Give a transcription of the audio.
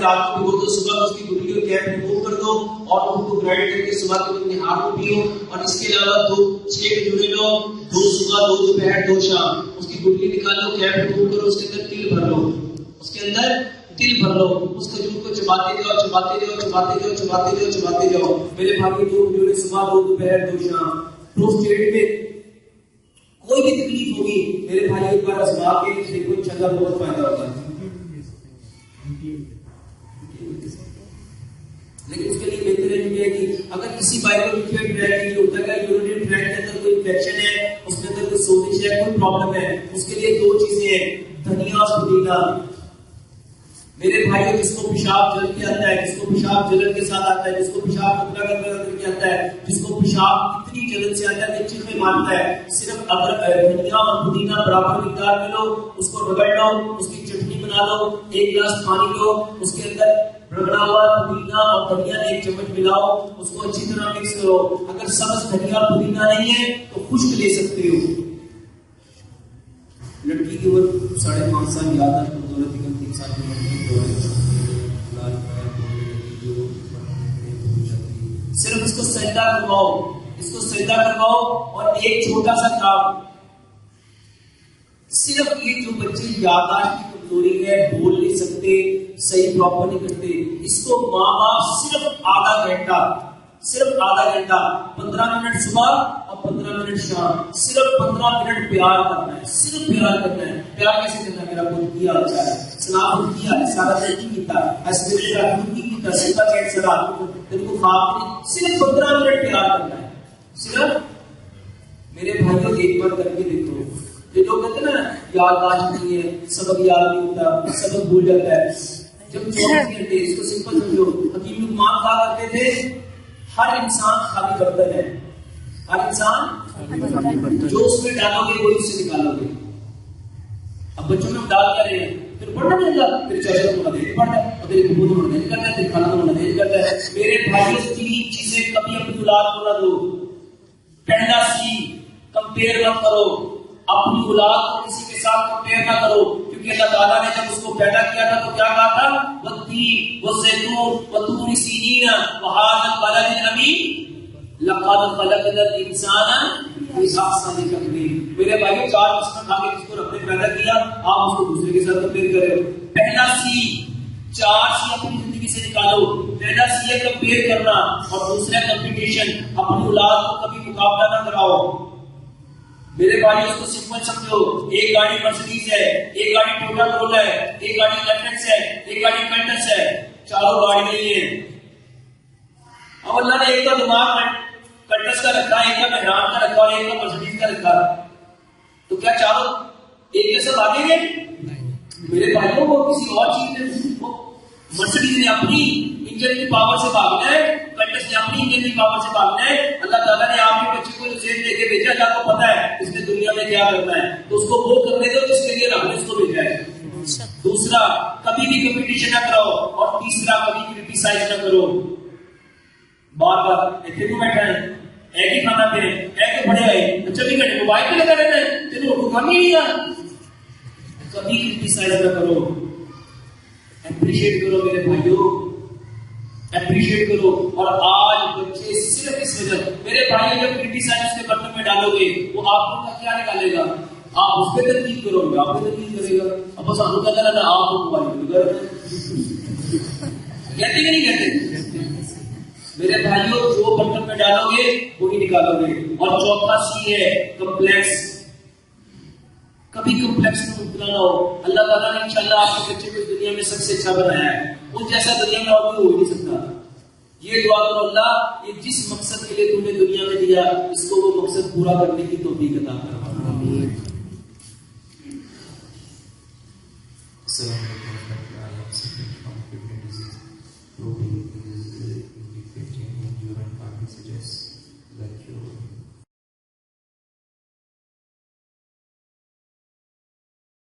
رات کو بھگو دو، صبح اس کی گٹلی اور کیپ ریموو کر دو اور ان کو گرائنڈ کر کے صبح کو اپنے ہاتھ میں پیو. اور اس کے علاوہ 6 کھجوریں لو، 2 صبح 2 دوپہر 2 شام. اس کی گٹلی نکالو، کیپ ریموو کرو، اس کے اندر تل بھر لو، اس کے اندر تل بھر لو. اس کھجور کو چباتے جاؤ چباتے جاؤ چباتے جاؤ چباتے جاؤ چباتے جاؤ. میرے بھائی 2 کھجوریں صبح 2 دوپہر 2 شام. پروسٹیٹ میں کوئی بھی تکلیف ہوگی میرے بھائی ایک بار آزما کے دیکھو، انشاءاللہ بہت فائدہ ہوگا. لیکن اس کے لیے بہتر یہ ہے کہ اگر کسی بائیکل ٹریک یہ ہوتا ہے کہ یورینری ٹریک کے اندر کوئی انفیکشن ہے، اس کے اندر کوئی سوزش ہے، کوئی پرابلم ہے، اس کے لیے 2 چیزیں ہیں، دھنیا اور پودینہ. میرے بھائی جس کو پیشاب جل کے آتا ہے، جس کو پیشاب جلن کے ساتھ آتا ہے، جس کو پیشاب کترا کر کے آتا ہے، جس کو پیشاب اتنی جلن سے آتا ہے کہ چیخیں مارتا ہے، صرف دھنیا اور پودینہ برابر مقدار میں لو، اس کو رگڑ لو، اس کی چٹنی بنا لو، 1 گلاس پانی لو، اس کے اندر رگڑا ہوا پودینہ اور دھنیا 1 چمچ ملاؤ، اس کو اچھی طرح مکس کرو. اگر سبز دھنیا اور پودینہ نہیں ہے تو خشک لے سکتے ہو. لڑکی کی عمر 5.5 سال یاد ہے، دولت کی 3 سال کی عمر. صرف اس کو سجدہ کرواؤ، اس کو سجدہ کرواؤ. اور ایک چھوٹا سا کام، صرف یہ جو بچے یادداشت کی کمزوری ہے، بول نہیں سکتے، صحیح پراپر نہیں کرتے، اس کو ماں باپ صرف آدھا گھنٹہ 15 منٹ صبح اور 15 منٹ شام، صرف 15 منٹ پیار کرنا ہے، صرف پیار کرنا ہے. پیار کیسے کرنا ہے؟ میرا بہت کیا اچھا ہے، سلام کیا ہے، سارا نہیں کیتا ایسے کی سیدھا کیٹ سڑا تیرے کو خواب نہیں. صرف 15 منٹ پیار کرنا ہے. صرف میرے بھائیوں ایک بار کر کے دیکھو. یہ لوگ کہتے ہیں نا یادداشت نہیں ہے، سبق یاد نہیں ہوتا، سبق بھول جاتا ہے. جب 24 گھنٹے اس کو سمپل سمجھو. حکیم لقمان کہا کرتے تھے ہر انسان خالی برتن ہے، ہر انسان جو اس میں ڈالو گے وہی اس سے نکالو گے. اب بچوں میں ڈال کر رہے ہیں، پھر پڑھنا نہیں جاتا، پھر چاچا کو نہیں پڑھنا ہے، اور تیرے ابو کو نہیں کرنا ہے، تیرے خالہ کو نہیں کرنا ہے. میرے بھائیوں 3 چیزیں کبھی اپنی اولاد کو نہ دو. پہلا سی، کمپیئر نہ کرو. اپنی اولاد کو کسی کے ساتھ کمپیئر نہ کرو، کیونکہ اللہ تعالیٰ نے جب اس کو پیدا کیا تھا تو کیا کہا تھا؟ والتین والزیتون وطور سینین وہذا البلد الامین لقد خلقنا الانسان فی احسن تقویم. میرے بھائیو 4 قسم کھا کے جس کو رب نے پیدا کیا، آپ اس کو دوسرے کے ساتھ کمپیئر کر رہے ہو. پہلا سی، 4 سی اپنی زندگی سے نکالو. پہلا سی ہے کمپیئر کرنا، اور دوسرا کمپٹیشن. اپنی اولاد کو کبھی مقابلہ نہ کراؤ. میرے بھائی اس کو سمپل سمجھو. ایک گاڑی مرسڈیز ہے، ایک گاڑی ٹوٹا کرولا ہے، ایک گاڑی لیفٹنس ہے، ایک گاڑی کنٹس ہے. چاروں گاڑی نہیں ہے. اب اللہ نے ایک کا دماغ کنٹس کا رکھا، ایک کا مہران کا رکھا اور ایک کا مرسڈیز کا رکھا، تو کیا چاروں ایک جیسے بھاگیں گے؟ میرے بھائیوں کو کسی اور چیز میں، مرسڈیز نے اپنی انجن کی پاور سے بھاگنا ہے، کنٹس نے اپنی انجن کی پاور سے بھاگنا ہے. اللہ تعالیٰ نے آپ کے بچے کو جو ذہن دے کے بھیجا، اللہ کو پتا ہے اس نے دنیا میں کیا کرنا ہے، تو اس کو وہ کرنے دو جس کے لیے رب نے اس کو بھیجا ہے. دوسرا، کبھی بھی کمپٹیشن نہ کرو. اور تیسرا، کبھی کرٹیسائز نہ کرو. بار بار ایسے کیوں بیٹھا ہے، ایک ہی کھانا پہ ایک بڑے آئے 24 گھنٹے موبائل پہ لگا رہتا ہے، تیرے کو کام ہی نہیں آ. کبھی کرٹیسائز نہ کرو، اپریشیٹ کرو. میرے بھائیوں اپریشیٹ کرو. اور آج بچے صرف اس وجہ، میرے بھائی جب کرٹیسائز اس کے برتن میں ڈالو گے وہ آپ کو کیا نکالے گا؟ آپ اس پہ تنقید کرو گے، آپ پہ تنقید کرے گا. اب بس ہم کہتے ہیں نا آپ کو موبائل کہتے کہ نہیں کہتے؟ میرے بھائیوں جو برتن میں ڈالو گے وہی نکالو گے. اور چوتھا سی ہے کمپلیکس. کبھی کمپلیکس میں مبتلا نہ ہو. اللہ تعالیٰ نے انشاءاللہ آپ کے بچے کو دنیا میں سب سے اچھا بنایا ہے، ان جیسا دنیا میں اور کوئی ہو نہیں سکتا. یہ دعا کرو اللہ یہ جس مقصد کے لیے تم نے دنیا میں دیا اس کو وہ مقصد پورا کرنے کی توفیق عطا کرو.